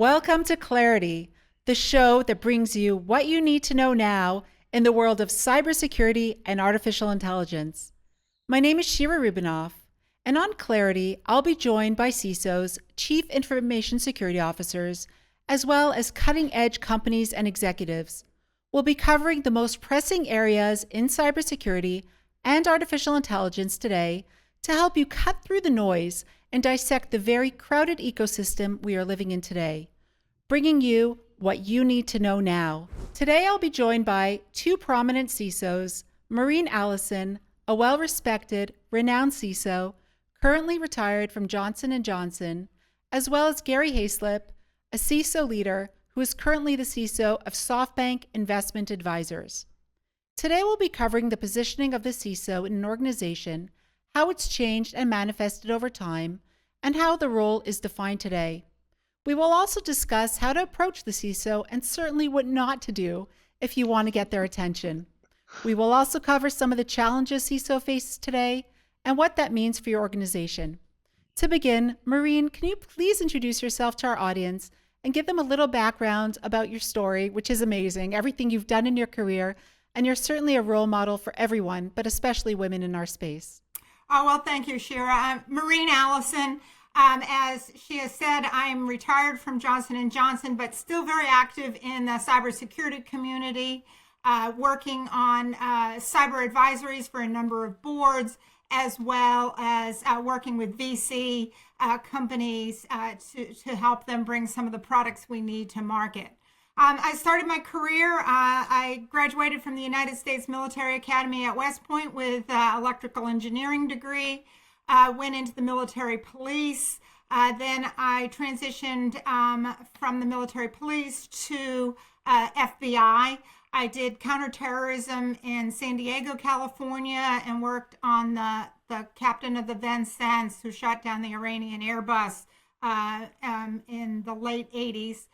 Welcome to Clarity, the show that brings you what you need to know now in the world of cybersecurity and artificial intelligence. My name is Shira Rubinoff, and on Clarity, I'll be joined by CISOs, Chief Information Security Officers, as well as cutting-edge companies and executives. We'll be covering the most pressing areas in cybersecurity and artificial intelligence today to help you cut through the noise and dissect the very crowded ecosystem we are living in today, bringing you what you need to know now. Today, I'll be joined by two prominent CISOs, Maureen Allison, a well-respected, renowned CISO, currently retired from Johnson & Johnson, as well as Gary Hayslip, a CISO leader who is currently the CISO of SoftBank Investment Advisors. Today, we'll be covering the positioning of the CISO in an organization, how it's changed and manifested over time, and how the role is defined today. We will also discuss how to approach the CISO and certainly what not to do if you want to get their attention. We will also cover some of the challenges CISO faces today and what that means for your organization. To begin, Maureen, can you please introduce yourself to our audience and give them a little background about your story, which is amazing, everything you've done in your career, and you're certainly a role model for everyone, but especially women in our space. Oh, well, thank you, Shira. I'm Maureen Allison. As she has said, I'm retired from Johnson & Johnson, but still very active in the cybersecurity community, working on cyber advisories for a number of boards, as well as working with VC companies to help them bring some of the products we need to market. I started my career, I graduated from the United States Military Academy at West Point with an electrical engineering degree, went into the military police, then I transitioned from the military police to FBI. I did counterterrorism in San Diego, California, and worked on the captain of the Vincennes who shot down the Iranian Airbus in the late 80s.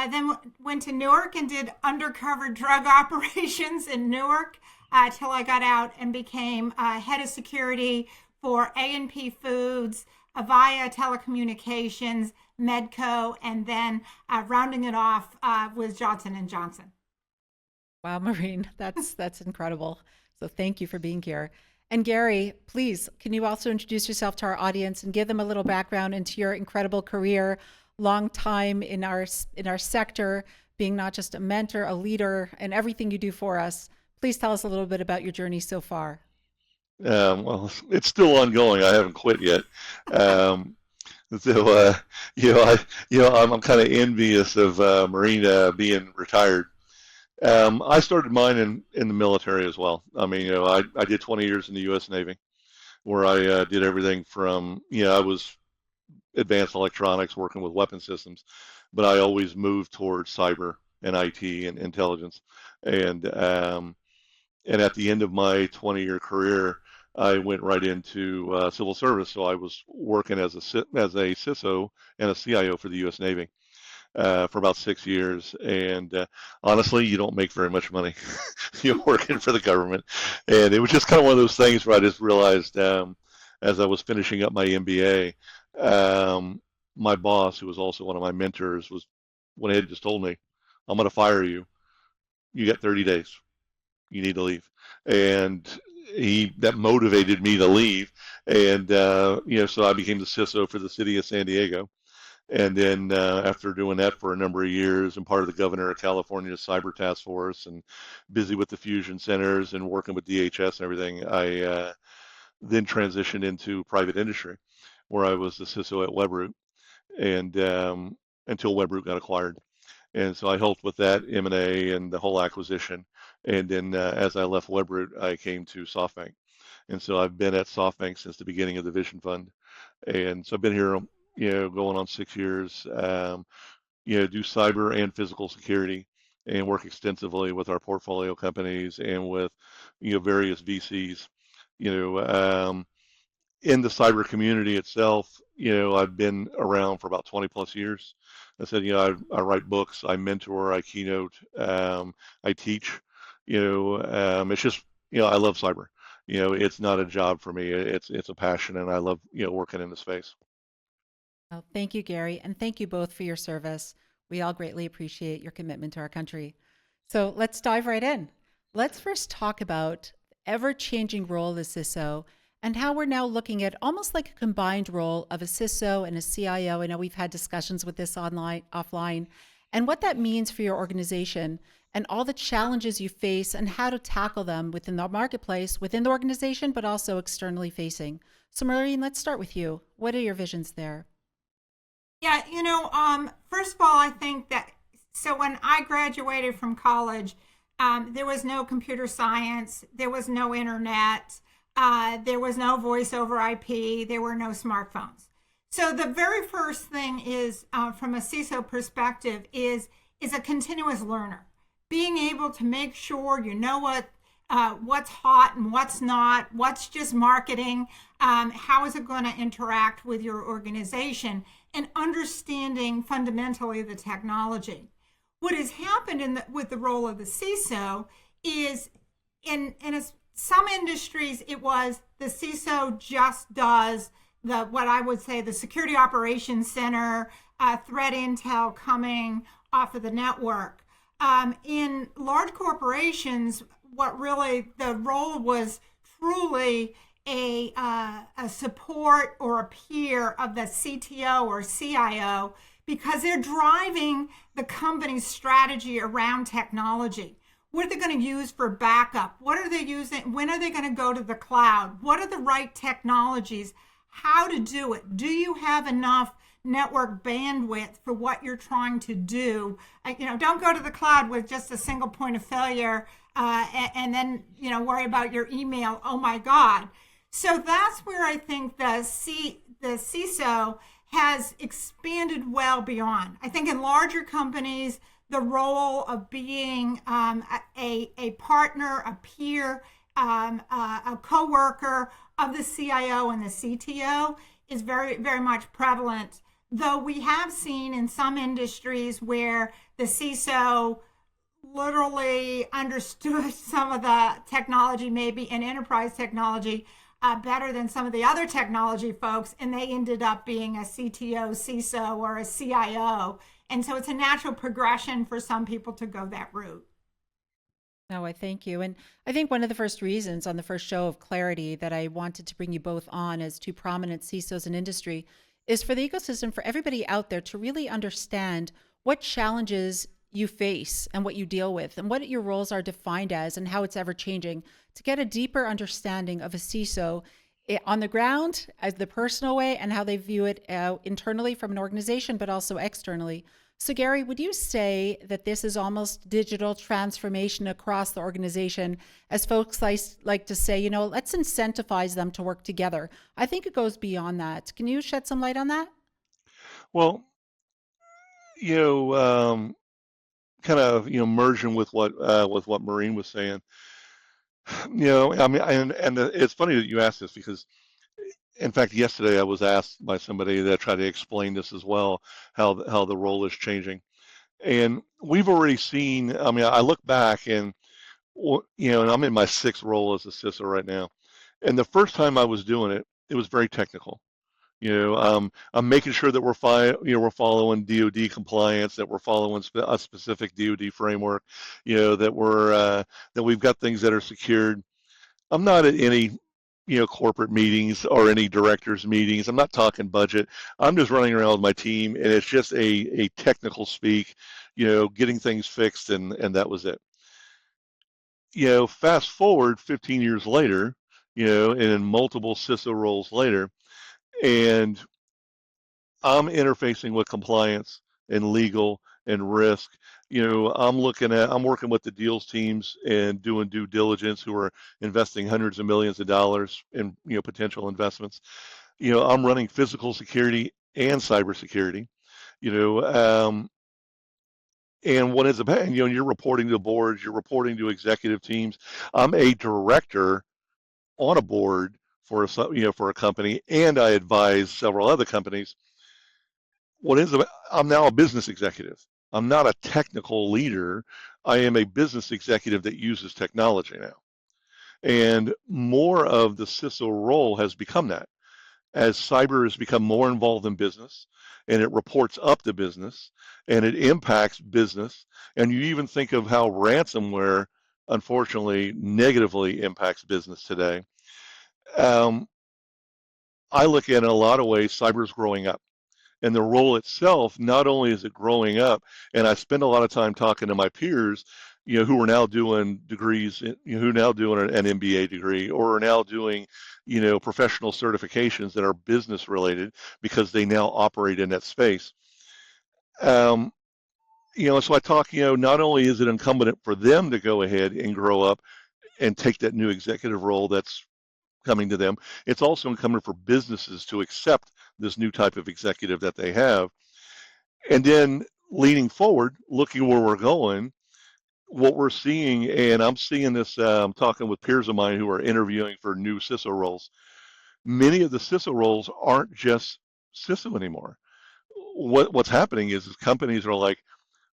Then went to Newark and did undercover drug operations in Newark till I got out and became head of security for A&P Foods, Avaya Telecommunications, Medco, and then rounding it off with Johnson & Johnson. Wow, Maureen, that's incredible. So thank you for being here. And Gary, please, can you also introduce yourself to our audience and give them a little background into your incredible career, long time in our sector, being not just a mentor, a leader, and everything you do for us. Please tell us a little bit about your journey so far. Well, it's still ongoing. I haven't quit yet. So, I'm kind of envious of Marina being retired. I started mine in the military as well. I mean, I did 20 years in the U.S. Navy, where I did everything from, I was advanced electronics working with weapon systems, but I always moved towards cyber and IT and intelligence. And at the end of my 20-year career, I went right into civil service. So I was working as a CISO and a CIO for the U.S. Navy for about 6 years. And honestly, you don't make very much money. You're working for the government. And it was just kind of one of those things where I just realized as I was finishing up my MBA, my boss, who was also one of my mentors, went ahead and just told me, I'm going to fire you. You got 30 days. You need to leave. And that motivated me to leave. And, so I became the CISO for the city of San Diego. And then after doing that for a number of years and part of the governor of California's cyber task force and busy with the fusion centers and working with DHS and everything, I then transitioned into private industry, where I was the CISO at Webroot and until Webroot got acquired. And so I helped with that M&A and the whole acquisition. And then as I left Webroot, I came to SoftBank. And so I've been at SoftBank since the beginning of the Vision Fund. And so I've been here, going on 6 years, do cyber and physical security and work extensively with our portfolio companies and with, various VCs, in the cyber community itself, I've been around for about 20 plus years. I said, I write books, I mentor, I keynote, I teach, it's just, I love cyber. It's not a job for me. It's a passion, and I love, working in the space. Well, thank you, Gary, and thank you both for your service. We all greatly appreciate your commitment to our country. So let's dive right in. Let's first talk about the ever-changing role of the CISO and how we're now looking at almost like a combined role of a CISO and a CIO. I know we've had discussions with this online, offline, and what that means for your organization and all the challenges you face and how to tackle them within the marketplace, within the organization, but also externally facing. So Maureen, let's start with you. What are your visions there? Yeah, first of all, I think that so when I graduated from college, there was no computer science, there was no internet, there was no voice over IP, there were no smartphones. So the very first thing is, from a CISO perspective, is a continuous learner, being able to make sure you know what's hot and what's not, what's just marketing, how is it going to interact with your organization, and understanding fundamentally the technology. What has happened with the role of the CISO is in some industries, it was the CISO just does what I would say the security operations center, threat intel coming off of the network. In large corporations, what really the role was truly a support or a peer of the CTO or CIO, because they're driving the company's strategy around technology. What are they going to use for backup? What are they using? When are they going to go to the cloud? What are the right technologies? How to do it? Do you have enough network bandwidth for what you're trying to do? Don't go to the cloud with just a single point of failure, and then worry about your email. Oh my God! So that's where I think the CISO has expanded well beyond. I think in larger companies, the role of being a partner, a peer, a coworker of the CIO and the CTO is very, very much prevalent. Though we have seen in some industries where the CISO literally understood some of the technology, maybe in enterprise technology, better than some of the other technology folks, and they ended up being a CTO, CISO, or a CIO. And so it's a natural progression for some people to go that route. No, I thank you. And I think one of the first reasons on the first show of Clarity that I wanted to bring you both on as two prominent CISOs in industry is for the ecosystem, for everybody out there to really understand what challenges you face and what you deal with and what your roles are defined as and how it's ever changing, to get a deeper understanding of a CISO on the ground as the personal way and how they view it internally from an organization, but also externally. So Gary, would you say that this is almost digital transformation across the organization, as folks like to say, let's incentivize them to work together? I think it goes beyond that. Can you shed some light on that? Well, you know, um, kind of merging with what Maureen was saying. I mean, and it's funny that you asked this because, in fact, yesterday I was asked by somebody that tried to explain this as well, how the role is changing, and we've already seen. I mean, I look back and and I'm in my sixth role as a CISO right now, and the first time I was doing it, it was very technical. I'm making sure that we're following DoD compliance, that we're following a specific DoD framework, that we've got things that are secured. I'm not at any, corporate meetings or any directors meetings. I'm not talking budget. I'm just running around with my team, and it's just a technical speak, getting things fixed, and that was it. Fast forward 15 years later, and in multiple CISO roles later, and I'm interfacing with compliance and legal and risk. I'm working with the deals teams and doing due diligence who are investing hundreds of millions of dollars in, potential investments. I'm running physical security and cybersecurity, you know, um, and what is about, you're reporting to boards, you're reporting to executive teams. I'm a director on a board for a company, and I advise several other companies. I'm now a business executive. I'm not a technical leader. I am a business executive that uses technology now. And more of the CISO role has become that as cyber has become more involved in business, and it reports up to business, and it impacts business. And you even think of how ransomware, unfortunately, negatively impacts business today. Um, I look at it in a lot of ways, cyber is growing up. And the role itself, not only is it growing up, and I spend a lot of time talking to my peers, who are now doing degrees, who are now doing an MBA degree, or are now doing, professional certifications that are business related because they now operate in that space. Um, so I talk, not only is it incumbent for them to go ahead and grow up and take that new executive role that's coming to them, it's also incumbent for businesses to accept this new type of executive that they have. And then leaning forward, looking where we're going, what we're seeing, and I'm seeing this, talking with peers of mine who are interviewing for new CISO roles. Many of the CISO roles aren't just CISO anymore. What's happening is companies are like,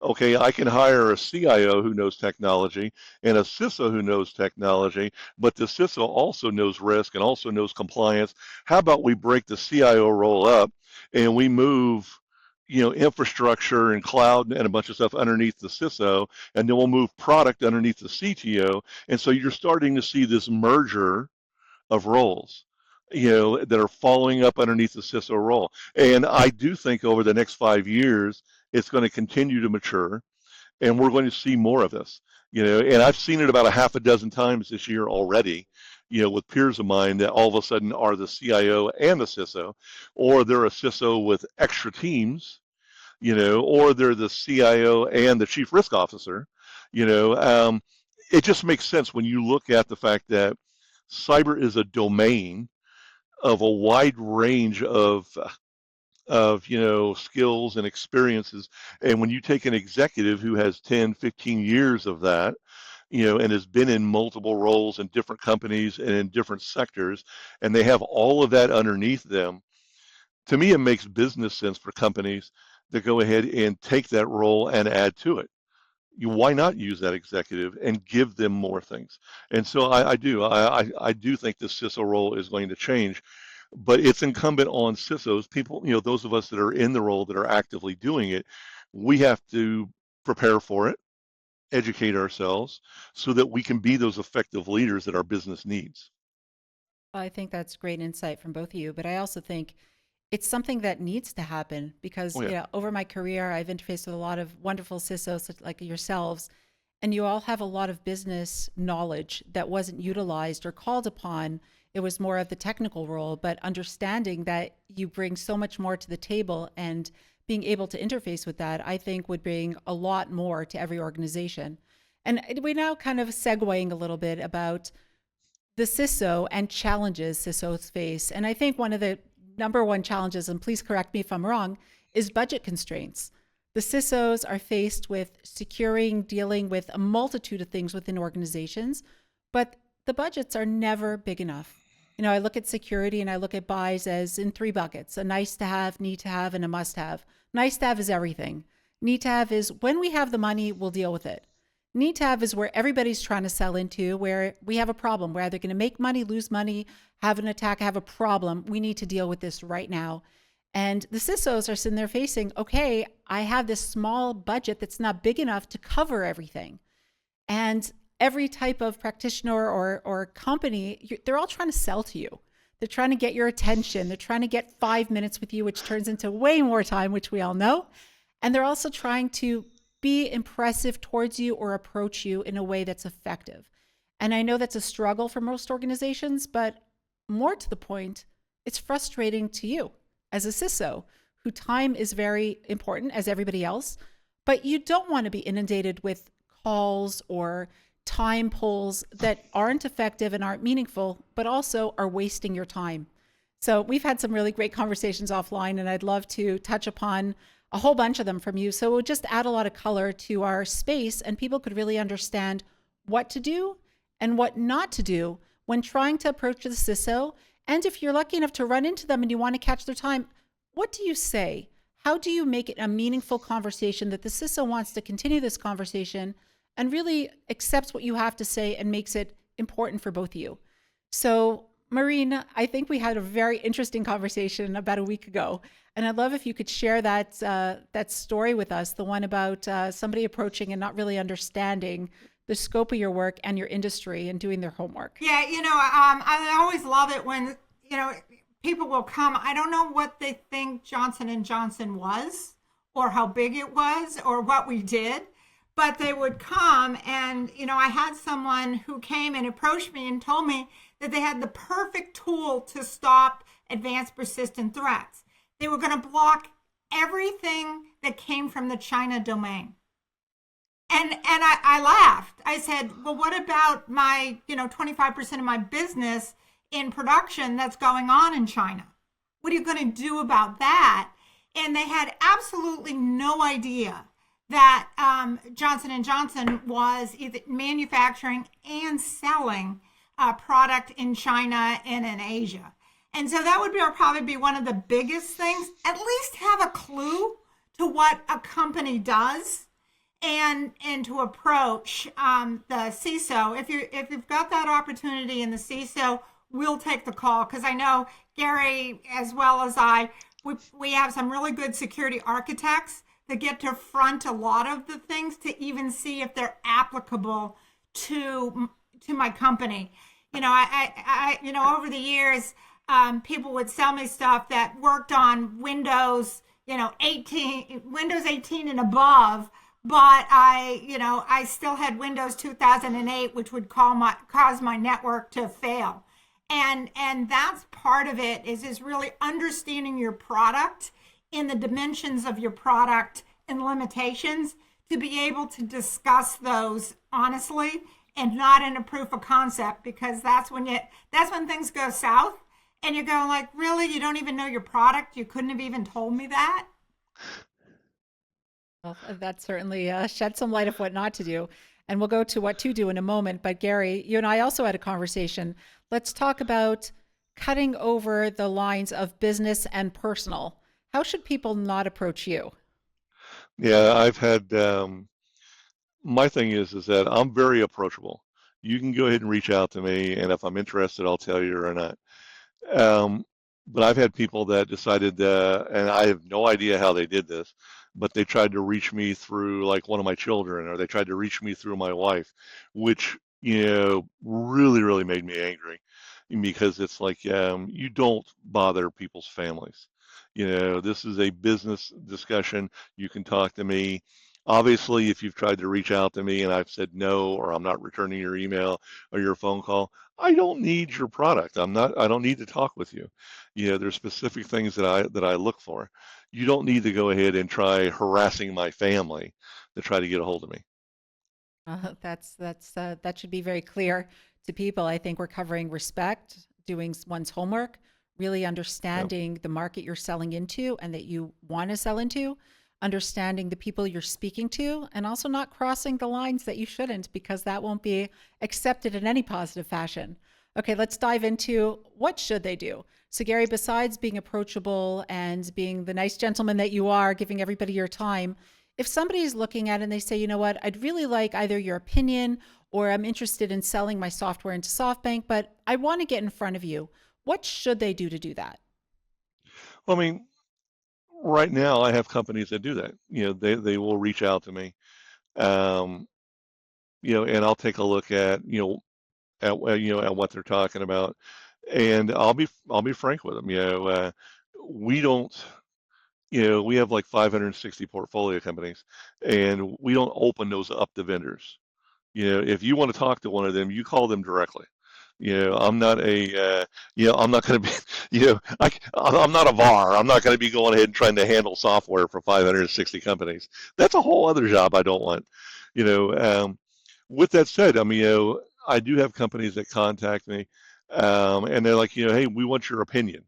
okay, I can hire a CIO who knows technology and a CISO who knows technology, but the CISO also knows risk and also knows compliance. How about we break the CIO role up and we move, infrastructure and cloud and a bunch of stuff underneath the CISO, and then we'll move product underneath the CTO. And so you're starting to see this merger of roles, that are following up underneath the CISO role. And I do think over the next 5 years, it's going to continue to mature, and we're going to see more of this. And I've seen it about a half a dozen times this year already, with peers of mine that all of a sudden are the CIO and the CISO, or they're a CISO with extra teams, or they're the CIO and the chief risk officer. It just makes sense when you look at the fact that cyber is a domain of a wide range of skills and experiences. And when you take an executive who has 10, 15 years of that, and has been in multiple roles in different companies and in different sectors, and they have all of that underneath them, to me, it makes business sense for companies to go ahead and take that role and add to it. Why not use that executive and give them more things? And so I do think the CISO role is going to change, but it's incumbent on CISOs, people, those of us that are in the role that are actively doing it. We have to prepare for it, educate ourselves so that we can be those effective leaders that our business needs. I think that's great insight from both of you, but I also think it's something that needs to happen Oh because, yeah. over my career, I've interfaced with a lot of wonderful CISOs like yourselves, and you all have a lot of business knowledge that wasn't utilized or called upon. It was more of the technical role, but understanding that you bring so much more to the table and being able to interface with that, I think would bring a lot more to every organization. And we're now kind of segueing a little bit about the CISO and challenges CISOs face. And I think one of the number one challenges, and please correct me if I'm wrong, is budget constraints. The CISOs are faced with dealing with a multitude of things within organizations, but the budgets are never big enough. I look at security and I look at buys as in three buckets: a nice to have, need to have, and a must have. Nice to have is everything. Need to have is when we have the money, we'll deal with it. Need to have is where everybody's trying to sell into, where we have a problem. We're either going to make money, lose money, have an attack, have a problem. We need to deal with this right now. And the CISOs are sitting there facing, okay, I have this small budget that's not big enough to cover everything. And every type of practitioner or company, they're all trying to sell to you. They're trying to get your attention. They're trying to get 5 minutes with you, which turns into way more time, which we all know. And they're also trying to be impressive towards you or approach you in a way that's effective. And I know that's a struggle for most organizations, but more to the point, it's frustrating to you as a CISO, who time is very important as everybody else, but you don't want to be inundated with calls or time polls that aren't effective and aren't meaningful, but also are wasting your time. So we've had some really great conversations offline, and I'd love to touch upon a whole bunch of them from you. So it would just add a lot of color to our space, and people could really understand what to do and what not to do when trying to approach the CISO. And if you're lucky enough to run into them and you want to catch their time, what do you say? How do you make it a meaningful conversation that the CISO wants to continue this conversation and really accepts what you have to say and makes it important for both of you? So, Marina, I think we had a very interesting conversation about a week ago, and I'd love if you could share that story with us, the one about somebody approaching and not really understanding the scope of your work and your industry and doing their homework. Yeah, I always love it when people will come. I don't know what they think Johnson and Johnson was, or how big it was, or what we did, but they would come, and I had someone who came and approached me and told me that they had the perfect tool to stop advanced persistent threats. They were going to block everything that came from the China domain. And I laughed. I said, well, what about my 25% of my business in production that's going on in China? What are you going to do about that? And they had absolutely no idea that Johnson and Johnson was either manufacturing and selling a product in China and in Asia. And so that would probably be one of the biggest things. At least have a clue to what a company does, and to approach the CISO. If you've got that opportunity in the CISO, we'll take the call, because I know Gary, as well as we have some really good security architects that get to front a lot of the things to even see if they're applicable to my company. Over the years, people would sell me stuff that worked on Windows 18 and above, but I still had Windows 2008, which would cause my network to fail. And that's part of it, is really understanding your product in the dimensions of your product and limitations, to be able to discuss those honestly and not in a proof of concept, because that's when things go south, and you're going like, really, you don't even know your product? You couldn't have even told me that? Well, that certainly shed some light of what not to do. And we'll go to what to do in a moment. But Gary, you and I also had a conversation. Let's talk about cutting over the lines of business and personal. How should people not approach you? Yeah, I've had my thing is that I'm very approachable. You can go ahead and reach out to me, and if I'm interested, I'll tell you or not. Um, but I've had people that decided, and I have no idea how they did this, but they tried to reach me through like one of my children, or they tried to reach me through my wife, which, really, really made me angry, because it's like, you don't bother people's families. This is a business discussion. You can talk to me. Obviously, if you've tried to reach out to me and I've said no, or I'm not returning your email or your phone call, I don't need your product. I don't need to talk with you. There's specific things that I look for. You don't need to go ahead and try harassing my family to try to get a hold of me. That should be very clear to people. I think we're covering respect, doing one's homework, really Yep. understanding the market you're selling into and that you want to sell into, understanding the people you're speaking to, and also not crossing the lines that you shouldn't, because that won't be accepted in any positive fashion. Okay, let's dive into what should they do. So Gary, besides being approachable and being the nice gentleman that you are, giving everybody your time, if somebody is looking at it and they say, you know what, I'd really like either your opinion, or I'm interested in selling my software into SoftBank, but I want to get in front of you, what should they do to do that? Well, I mean, right now I have companies that do that. They will reach out to me, um, and I'll take a look at what they're talking about, and I'll be frank with them. We don't. We have like 560 portfolio companies, and we don't open those up to vendors. If you want to talk to one of them, you call them directly. I'm not going to be, I'm not a VAR. I'm not going to be going ahead and trying to handle software for 560 companies. That's a whole other job I don't want. You know, um, with that said, I mean, I do have companies that contact me, and they're like, hey, we want your opinion.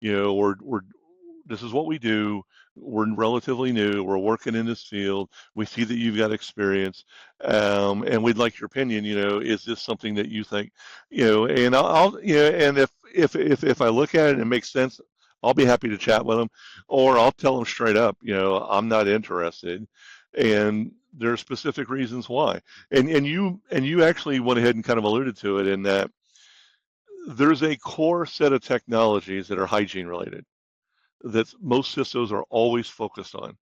We're this is what we do. We're relatively new. We're working in this field. We see that you've got experience, and we'd like your opinion. Is this something that you think, and and if I look at it and it makes sense, I'll be happy to chat with them, or I'll tell them straight up, I'm not interested, and there are specific reasons why. And you actually went ahead and kind of alluded to it in that there's a core set of technologies that are hygiene related that most CISOs are always focused on.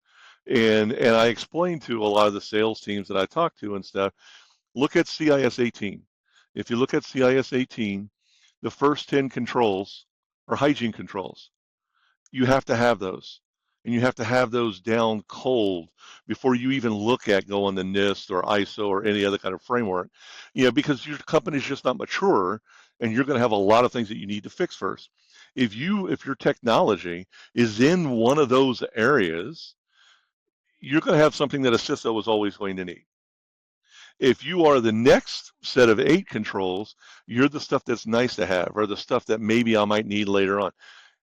And I explain to a lot of the sales teams that I talk to and stuff, look at CIS 18. If you look at CIS 18, the first 10 controls are hygiene controls. You have to have those. And you have to have those down cold before you even look at going to NIST or ISO or any other kind of framework, because your company's just not mature and you're going to have a lot of things that you need to fix first. If your technology is in one of those areas, you're going to have something that a CISO is always going to need. If you are the next set of 8 controls, you're the stuff that's nice to have or the stuff that maybe I might need later on.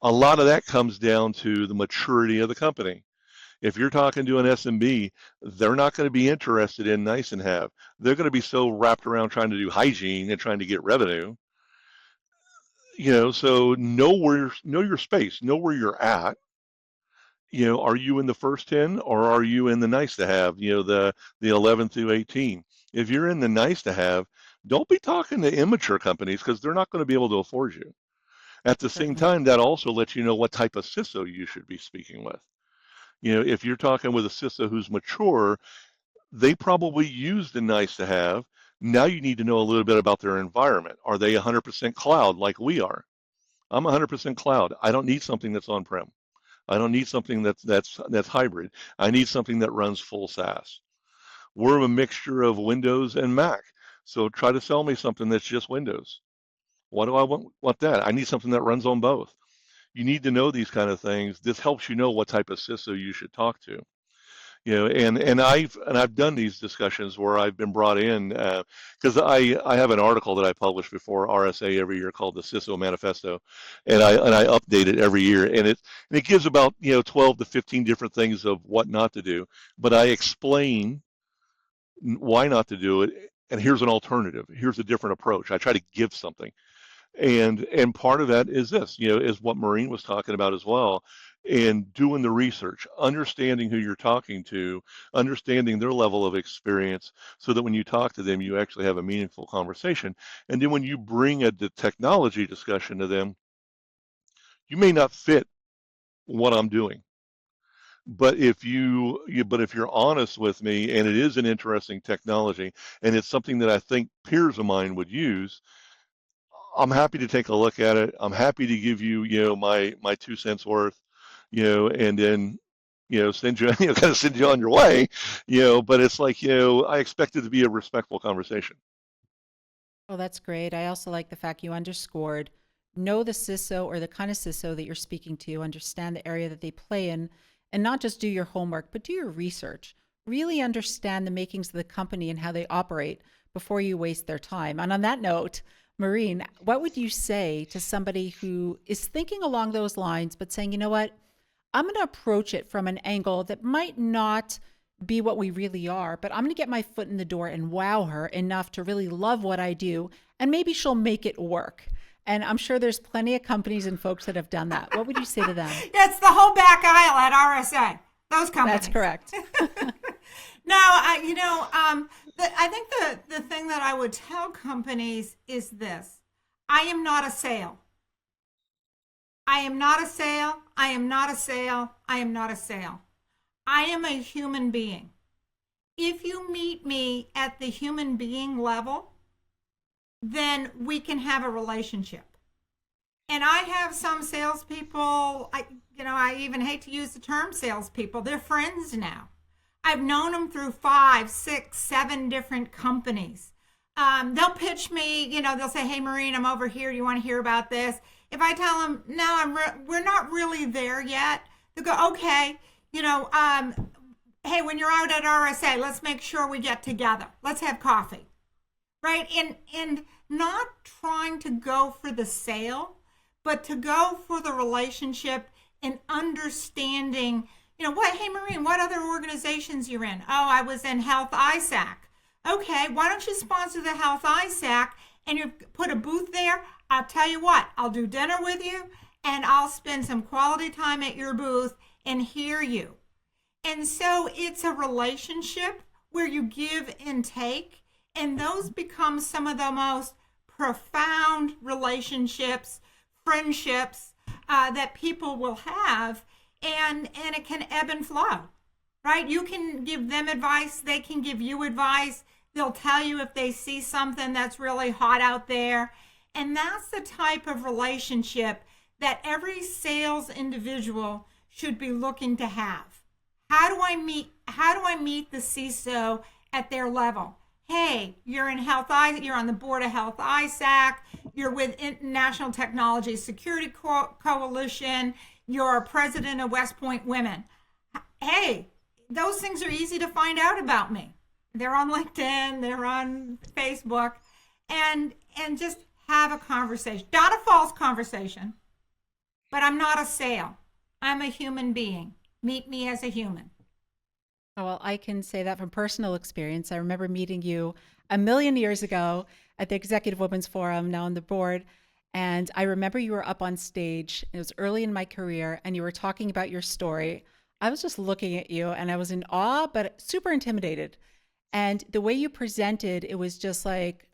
A lot of that comes down to the maturity of the company. If you're talking to an SMB, they're not going to be interested in nice and have. They're going to be so wrapped around trying to do hygiene and trying to get revenue. So know your space, know where you're at. Are you in the first 10 or are you in the nice to have, the 11 through 18? If you're in the nice to have, don't be talking to immature companies because they're not going to be able to afford you. At the same Certainly. time, that also lets you know what type of CISO you should be speaking with. If you're talking with a CISO who's mature, they probably use the nice to have. Now you need to know a little bit about their environment. Are they 100% cloud like we are? I'm 100% cloud. I don't need something that's on-prem. I don't need something that's hybrid. I need something that runs full SaaS. We're a mixture of Windows and Mac. So try to sell me something that's just Windows. Why do I want that? I need something that runs on both. You need to know these kind of things. This helps you know what type of CISO you should talk to. And I've done these discussions where I've been brought in because I have an article that I publish before RSA every year called the CISO Manifesto, and I update it every year, and it gives about 12 to 15 different things of what not to do, but I explain why not to do it, and here's an alternative. Here's a different approach. I try to give something. And part of that is this, is what Maureen was talking about as well, and doing the research, understanding who you're talking to, understanding their level of experience, so that when you talk to them, you actually have a meaningful conversation. And then when you bring the technology discussion to them, you may not fit what I'm doing. But if you're honest with me, and it is an interesting technology, and it's something that I think peers of mine would use, I'm happy to take a look at it. I'm happy to give you, my 2 cents worth, and then, send you, kind of send you on your way, but it's like, I expect it to be a respectful conversation. Oh, that's great. I also like the fact you underscored know the CISO or the kind of CISO that you're speaking to, understand the area that they play in, and not just do your homework, but do your research. Really understand the makings of the company and how they operate before you waste their time. And on that note, Maureen, what would you say to somebody who is thinking along those lines, but saying, you know what, I'm going to approach it from an angle that might not be what we really are, but I'm going to get my foot in the door and wow her enough to really love what I do, and maybe she'll make it work. And I'm sure there's plenty of companies and folks that have done that. What would you say to them? It's the whole back aisle at RSA. Those companies. That's correct. No, I think the thing that I would tell companies is this: I am not a sale. I am not a sale. I am not a sale. I am not a sale. I am a human being. If you meet me at the human being level, then we can have a relationship. And I have some salespeople, I even hate to use the term salespeople, they're friends now. I've known them through 5, 6, 7 different companies. They'll pitch me, they'll say, hey, Maureen, I'm over here. Do you want to hear about this? If I tell them, no, we're not really there yet, they'll go, okay, hey, when you're out at RSA, let's make sure we get together. Let's have coffee. Right? And not trying to go for the sale, but to go for the relationship and understanding, hey, Maureen, what other organizations you're in? Oh, I was in Health ISAC. Okay, why don't you sponsor the Health ISAC and you put a booth there? I'll tell you what, I'll do dinner with you and I'll spend some quality time at your booth and hear you. And so it's a relationship where you give and take, and those become some of the most profound relationships, friendships that people will have, and it can ebb and flow, right? You can give them advice, they can give you advice. They'll tell you if they see something that's really hot out there. And that's the type of relationship that every sales individual should be looking to have. How do I meet the CISO at their level? Hey, you're in you're on the board of Health ISAC, you're with International Technology Security Coalition, you're president of West Point Women. Hey, those things are easy to find out about me. They're on LinkedIn, they're on Facebook, and just have a conversation. Not a false conversation, but I'm not a sale. I'm a human being. Meet me as a human. Oh, well, I can say that from personal experience. I remember meeting you a million years ago at the Executive Women's Forum, now on the board. And I remember you were up on stage. It was early in my career, and you were talking about your story. I was just looking at you, and I was in awe, but super intimidated. And the way you presented, it was just like,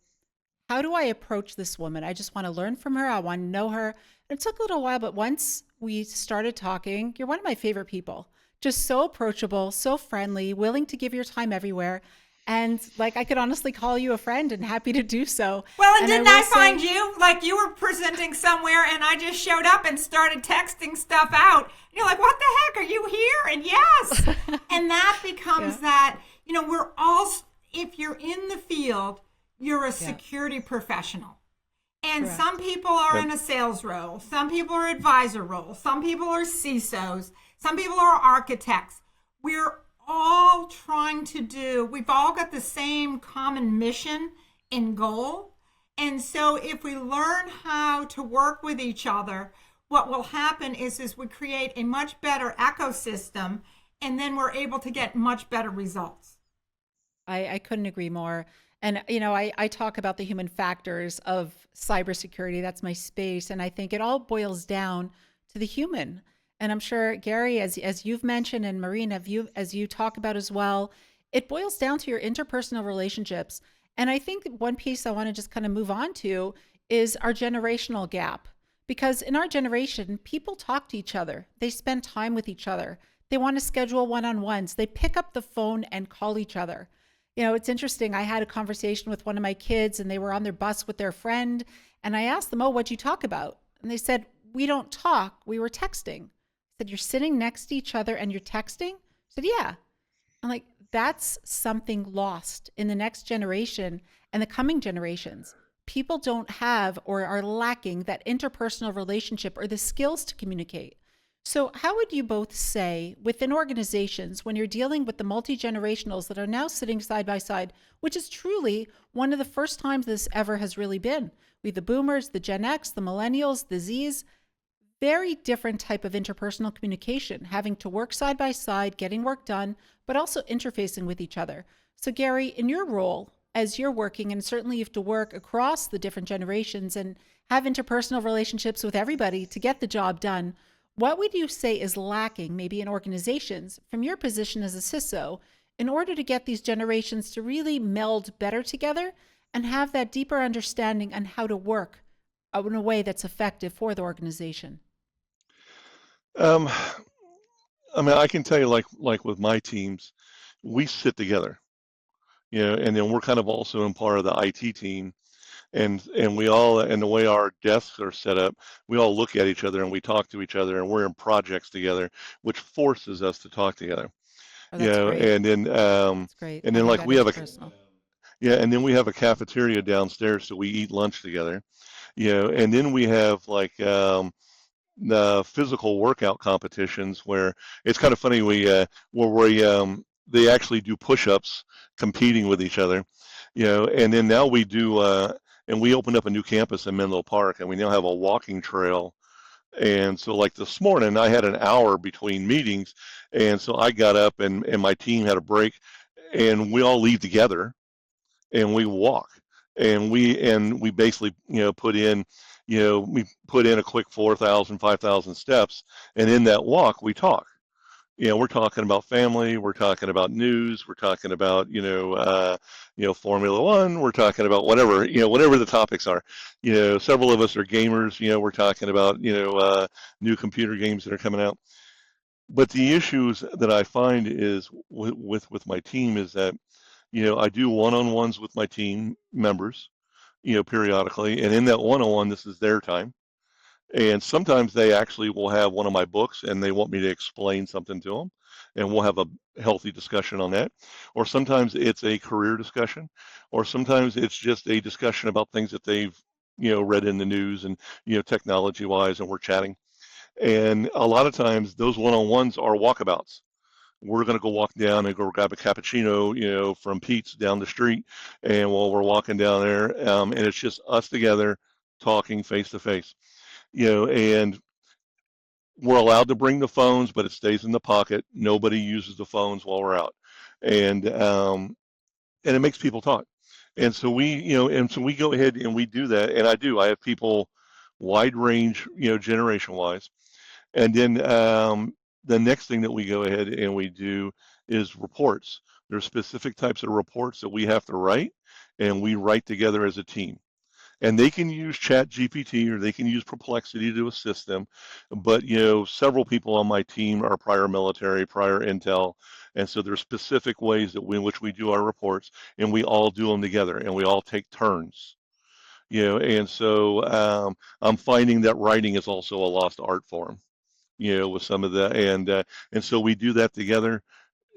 how do I approach this woman? I just want to learn from her. I want to know her. And it took a little while, but once we started talking, you're one of my favorite people. Just so approachable, so friendly, willing to give your time everywhere. And like, I could honestly call you a friend and happy to do so. Well, and didn't I find say, you? Like, you were presenting somewhere and I just showed up and started texting stuff out. You're like, what the heck? Are you here? And yes. And that becomes that, we're all, if you're in the field, you're a security professional. And Correct. Some people are in a sales role. Some people are advisor roles. Some people are CISOs. Some people are architects. We're all trying to we've all got the same common mission and goal. And so if we learn how to work with each other, what will happen is we create a much better ecosystem, and then we're able to get much better results. I couldn't agree more. And, I talk about the human factors of cybersecurity. That's my space. And I think it all boils down to the human. And I'm sure, Gary, as you've mentioned, and Maureen, as you talk about as well, it boils down to your interpersonal relationships. And I think one piece I want to just kind of move on to is our generational gap. Because in our generation, people talk to each other. They spend time with each other. They want to schedule one-on-ones. They pick up the phone and call each other. It's interesting. I had a conversation with one of my kids, and they were on their bus with their friend. And I asked them, oh, what'd you talk about? And they said, we don't talk. We were texting. I said, you're sitting next to each other and you're texting? I said, yeah. I'm like, that's something lost in the next generation and the coming generations. People don't have or are lacking that interpersonal relationship or the skills to communicate. So how would you both say within organizations, when you're dealing with the multi-generationals that are now sitting side by side, which is truly one of the first times this ever has really been, we have the boomers, the Gen X, the millennials, the Zs, very different type of interpersonal communication, having to work side by side, getting work done, but also interfacing with each other. So Gary, in your role, as you're working, and certainly you have to work across the different generations and have interpersonal relationships with everybody to get the job done, what would you say is lacking maybe in organizations from your position as a CISO in order to get these generations to really meld better together and have that deeper understanding on how to work in a way that's effective for the organization? Um, I can tell you, like with my teams, we sit together, and then we're kind of also in part of the IT team, and we all, and the way our desks are set up, we all look at each other and we talk to each other, and we're in projects together, which forces us to talk together. Oh, that's great. And then That's great. and then Having like that we have interpersonal. and then we have a cafeteria downstairs, so we eat lunch together. And then we have like the physical workout competitions where it's kind of funny. Where they actually do push-ups, competing with each other. And then now we do. And we opened up a new campus in Menlo Park, and we now have a walking trail. And so, like this morning, I had an hour between meetings, and so I got up, and my team had a break, and we all leave together, and we walk, and we basically we put in a quick 4,000, 5,000 steps, and in that walk we talk. We're talking about family, we're talking about news, we're talking about, Formula One, we're talking about whatever, whatever the topics are. Several of us are gamers, we're talking about, new computer games that are coming out. But the issues that I find is with my team is that, I do one-on-ones with my team members, periodically, and in that one-on-one, this is their time. And sometimes they actually will have one of my books and they want me to explain something to them, and we'll have a healthy discussion on that. Or sometimes it's a career discussion, or sometimes it's just a discussion about things that they've, read in the news and, technology wise, and we're chatting. And a lot of times those one-on-ones are walkabouts. We're going to go walk down and go grab a cappuccino, from Pete's down the street. And while we're walking down there, and it's just us together talking face to face, and we're allowed to bring the phones, but it stays in the pocket. Nobody uses the phones while we're out, and it makes people talk. And so we go ahead and we do that, and I do. I have people wide range, generation wise, and then the next thing that we go ahead and we do is reports. There's specific types of reports that we have to write, and we write together as a team. And they can use Chat GPT or they can use Perplexity to assist them. But several people on my team are prior military, prior intel, and so there's specific ways that in which we do our reports, and we all do them together, and we all take turns. And so I'm finding that writing is also a lost art form. With some of the and so we do that together.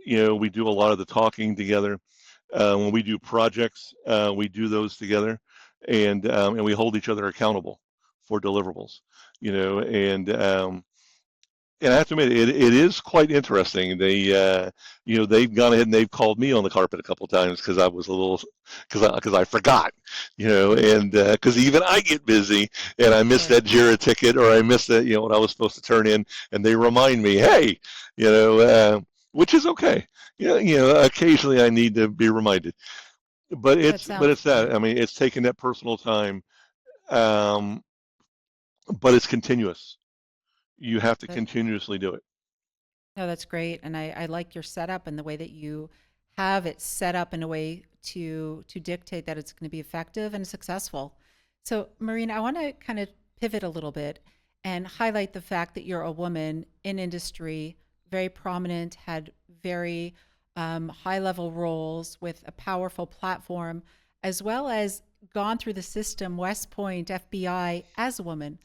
We do a lot of the talking together. When we do projects, we do those together, and we hold each other accountable for deliverables. And I have to admit, it is quite interesting. They've gone ahead and they've called me on the carpet a couple of times because I was a little, because I forgot, and because even I get busy and I miss Sure. that Jira ticket or I miss that, what I was supposed to turn in, and they remind me, hey, which is okay. Occasionally I need to be reminded, but That it's sounds that. good. I mean, it's taking that personal time, um, but it's continuous. You have to That continuously do it. No, that's great, and I like your setup and the way that you have it set up in a way to dictate that it's going to be effective and successful. So, Marina, I want to kind of pivot a little bit and highlight the fact that you're a woman in industry, very prominent, had very high level roles with a powerful platform, as well as gone through the system, West Point, FBI, as a woman.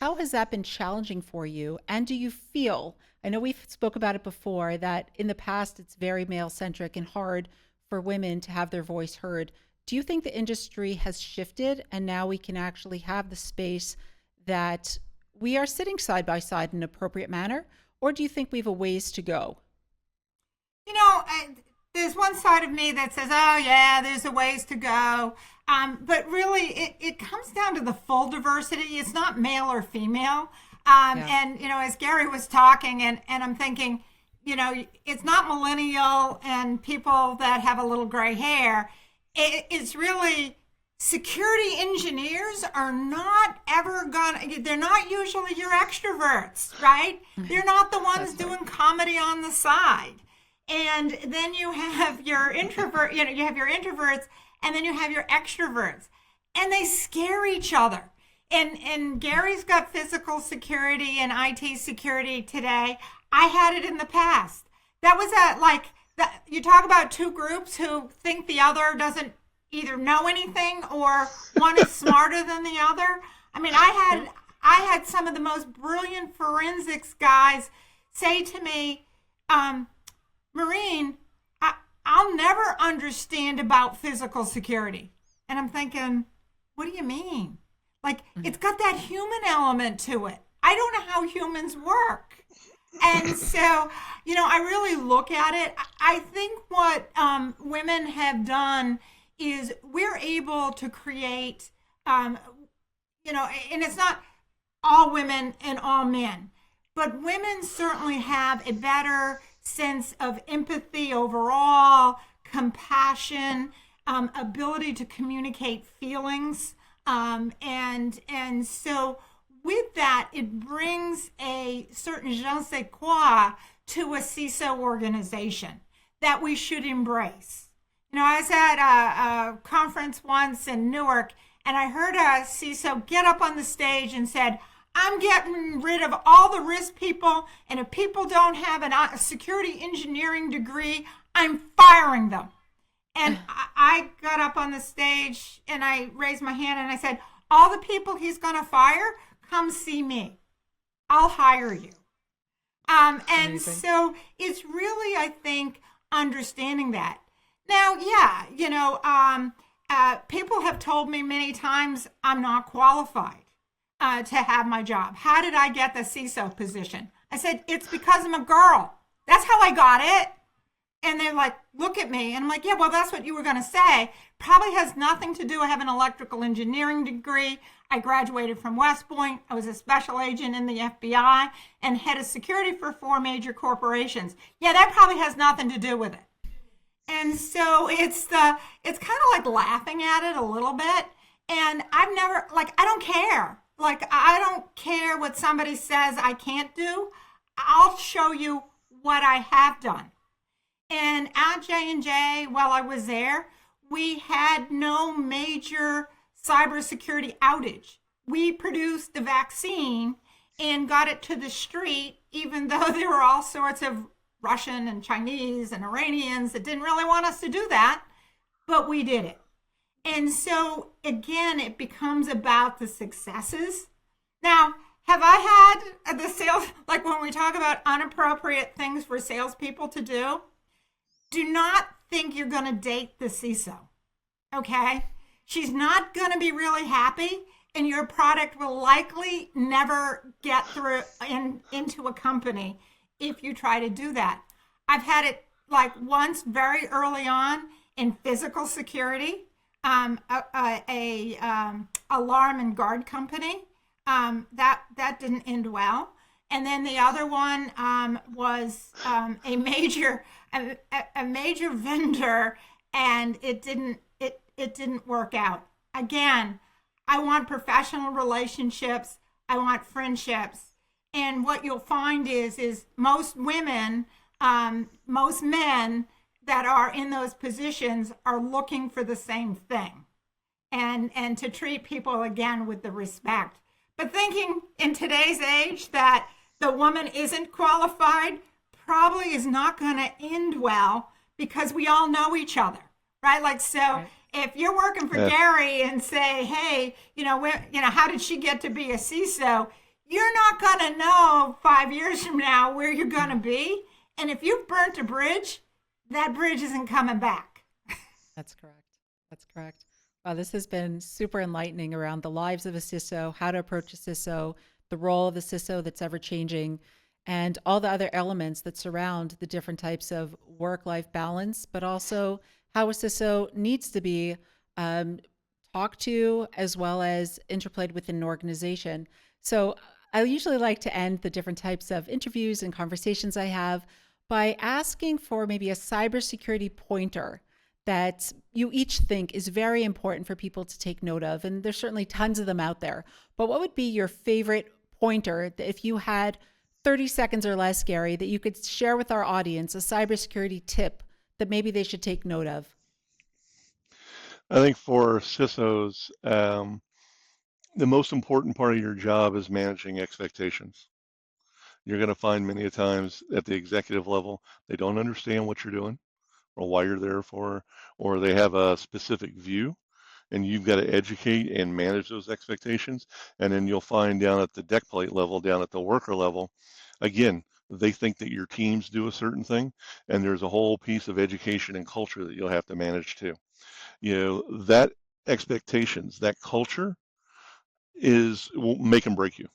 How has that been challenging for you? And do you feel, I know we've spoke about it before, that in the past it's very male centric and hard for women to have their voice heard. Do you think the industry has shifted and now we can actually have the space that we are sitting side by side in an appropriate manner? Or do you think we have a ways to go? You know, there's one side of me that says, oh, yeah, there's a ways to go. But really, it comes down to the full diversity. It's not male or female. Yeah. And, as Gary was talking, and I'm thinking, it's not millennial and people that have a little gray hair. It's really security engineers are not ever gonna, they're not usually your extroverts, right? They're not the ones That's right. doing comedy on the side. And then you have your introvert, you have your introverts, and then you have your extroverts, and they scare each other. And Gary's got physical security and IT security today. I had it in the past. That was you talk about two groups who think the other doesn't either know anything or one is smarter than the other. I mean, I had some of the most brilliant forensics guys say to me, Marine, I'll never understand about physical security. And I'm thinking, what do you mean? Like, it's got that human element to it. I don't know how humans work. And so, I really look at it. I think what women have done is we're able to create, and it's not all women and all men, but women certainly have a better sense of empathy overall, compassion, ability to communicate feelings, and so with that, it brings a certain je ne sais quoi to a CISO organization that we should embrace. I was at a conference once in Newark, and I heard a CISO get up on the stage and said, I'm getting rid of all the risk people, and if people don't have a security engineering degree, I'm firing them. And I got up on the stage and I raised my hand and I said, all the people he's going to fire, come see me. I'll hire you. And so it's really, I think, understanding that. Now, people have told me many times I'm not qualified to have my job. How did I get the CISO position? I said, it's because I'm a girl. That's how I got it. And they're like, look at me. And I'm like, yeah, well, that's what you were going to say. Probably has nothing to do. I have an electrical engineering degree. I graduated from West Point. I was a special agent in the FBI and head of security for 4 major corporations. Yeah, that probably has nothing to do with it. And so it's kind of like laughing at it a little bit. And I've never, I don't care. I don't care what somebody says I can't do. I'll show you what I have done. And at J&J, while I was there, we had no major cybersecurity outage. We produced the vaccine and got it to the street, even though there were all sorts of Russian and Chinese and Iranians that didn't really want us to do that, but we did it. And so, again, it becomes about the successes. Now, have I had the sales, when we talk about inappropriate things for salespeople to do, do not think you're going to date the CISO, okay? She's not going to be really happy, and your product will likely never get through into a company if you try to do that. I've had it once very early on in physical security, alarm and guard company. That didn't end well. And then the other one was a major vendor, and it didn't work out. Again, I want professional relationships. I want friendships. And what you'll find is most women, most men that are in those positions are looking for the same thing, and to treat people again with the respect. But thinking in today's age that the woman isn't qualified probably is not going to end well, because we all know each other, right? Right. If you're working for Gary and say, hey, how did she get to be a CISO? You're not going to know 5 years from now where you're going to be. And if you've burnt a bridge, that bridge isn't coming back. That's correct. Wow, this has been super enlightening around the lives of a CISO, how to approach a CISO, the role of the CISO that's ever changing, and all the other elements that surround the different types of work-life balance, but also how a CISO needs to be talked to as well as interplayed within an organization. So I usually like to end the different types of interviews and conversations I have by asking for maybe a cybersecurity pointer that you each think is very important for people to take note of. And there's certainly tons of them out there. But what would be your favorite pointer that, if you had 30 seconds or less, Gary, that you could share with our audience, a cybersecurity tip that maybe they should take note of? I think for CISOs, the most important part of your job is managing expectations. You're going to find many times at the executive level, they don't understand what you're doing or why you're there for, or they have a specific view, and you've got to educate and manage those expectations. And then you'll find down at the deck plate level, down at the worker level, again, they think that your teams do a certain thing, and there's a whole piece of education and culture that you'll have to manage too. That expectations, that culture will make and break you.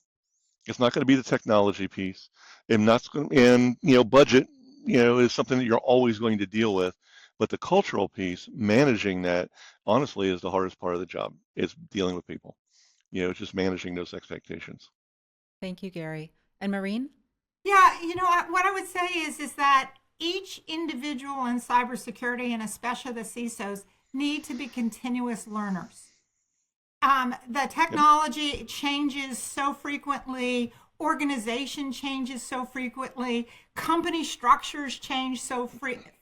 It's not going to be the technology piece, and budget, is something that you're always going to deal with. But the cultural piece, managing that, honestly, is the hardest part of the job. It's dealing with people. It's just managing those expectations. Thank you, Gary. And Maureen? Yeah, what I would say is that each individual in cybersecurity, and especially the CISOs, need to be continuous learners. The technology changes so frequently. organization changes so frequently, company structures change so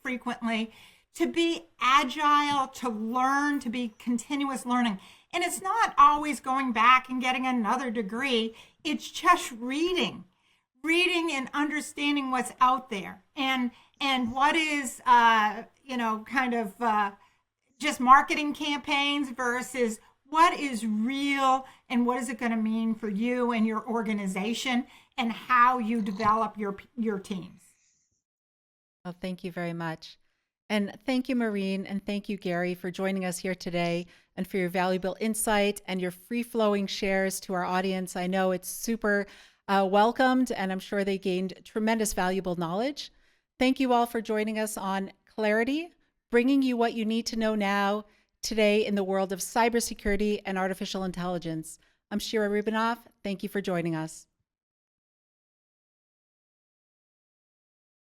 frequently. To be agile, to learn, to be continuous learning. And it's not always going back and getting another degree. It's just reading and understanding what's out there, and what is just marketing campaigns versus what is real, and what is it going to mean for you and your organization, and how you develop your teams. Well, thank you very much. And thank you, Maureen, and thank you, Gary, for joining us here today and for your valuable insight and your free-flowing shares to our audience. I know it's super welcomed, and I'm sure they gained tremendous valuable knowledge. Thank you all for joining us on Clarity, bringing you what you need to know now, today in the world of cybersecurity and artificial intelligence. I'm Shira Rubinoff. Thank you for joining us.